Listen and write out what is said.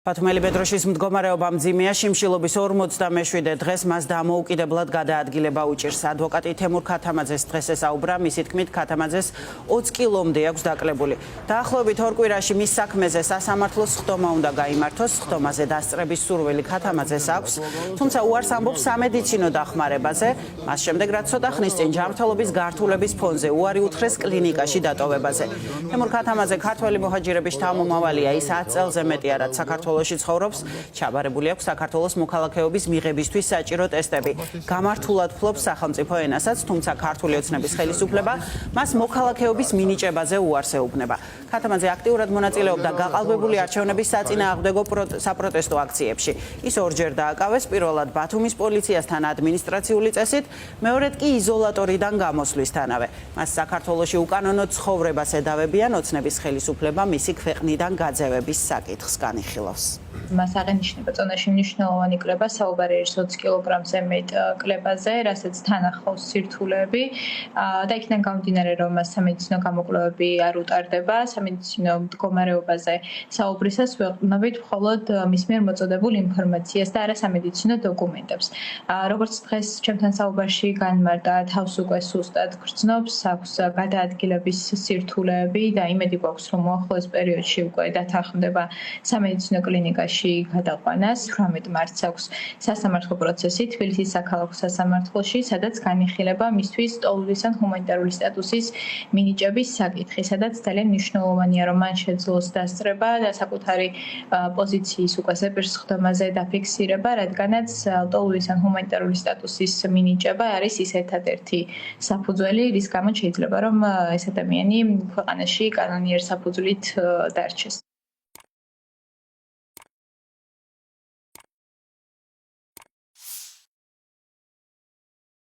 ბათუმელი მეტროშის მდგომარეობა მძიმეა. შიმშილობის 47 დღეს მას დამოუკიდებლად გადაადგილება უჭირს. ადვოკატი თემურ ქათამაძეს დღეს ესაუბრა. მისი თქმით, ქათამაძეს 20 კილომდე აქვს დაკლებული. დაახლოებით 2 კვირაში მის საქმეზე სასამართლოს ხდომა უნდა გაიმართოს. ხდომაზე დასწრების სურვილი ქათამაძეს აქვს, თუმცა უარს ამბობს სამედიცინო დახმარებაზე. მას შემდეგ, რაც ცოტა ხნის წინ ჯანმრთელობის გართულების ფონზე უარი უთხრეს კლინიკაში დატოვებაზე. თემურ ქათამაძე ქართველი მოჰაჯირების შთამომავალია. ის 10 წელზე მეტია, რაც საქართველოში ცხოვრობს. ჩაბარებული აქვს საქართველოს მოქალაქეობის მიღებისთვის საჭირო ტესტები. გამართულად ფლობს სახელმწიფო ენასაც, თუმცა ქართული ოცნების ხელისუფლება მას მოქალაქეობის მინიჭებაზე უარს ეუბნება. ქათამაძე აქტიურად მონაწილეობდა გაყალბებული არჩევნების საწინააღმდეგო საპროტესტო აქციებში. ის ორჯერ დააკავეს, პირველად ბათუმის პოლიციასთან ადმინისტრაციული წესით, მეორედ კი იზოლატორიდან გამოსვლისთანავე. მას საქართველოში უკანონო ცხოვრებას ედავებიან, ოცნების ხელისუფლება მისი ქვეყნიდან გაძევების საკითხს განიხილავს. მას აღენიშნება წონაში მნიშვნელოვანი კლება, საუბარი არის 20 კილოგრამზე მეტ კლებაზე, რასაც თან ახლავს სირთულეები და იქიდან გამომდინარე, რომ მას სამედიცინო გამოკვლევები არ უტარდება, სამედიცინო მდგომარეობაზე საუბრისას ვეყრდნობით მხოლოდ მის მიერ მოწოდებულ ინფორმაციას და არა სამედიცინო დოკუმენტებს. როგორც დღეს ჩემთან საუბარში განმარტა, თავს უკვე სუსტად გრძნობს, აქვს გადაადგილების სირთულეები და იმედი გვაქვს, რომ უახლოეს პერიოდში უკვე დათანხმდება სამედიცინო კლინიკაში გადაყვანას. 18 მარტს აქვს სასამართლო პროცესი თბილისის საქალაქო სასამართლოში, სადაც განიხილება მისთვის ტოლობის ან ჰუმანიტარული სტატუსის მინიჭების საკითხი, სადაც ძალიან მნიშვნელოვანია, რომ მან შეძლოს დასწრება და საკუთარი პოზიციის უკვე ზეპირს ხდომაზე დაფიქსირება, რადგანაც ტოლობის ან ჰუმანიტარული სტატუსის მინიჭება არის ის ერთადერთი საფუძველი, რის გამოც შეიძლება რომ ეს ადამიანი ქვეყანაში კანონიერ საფუძვლით დარჩეს.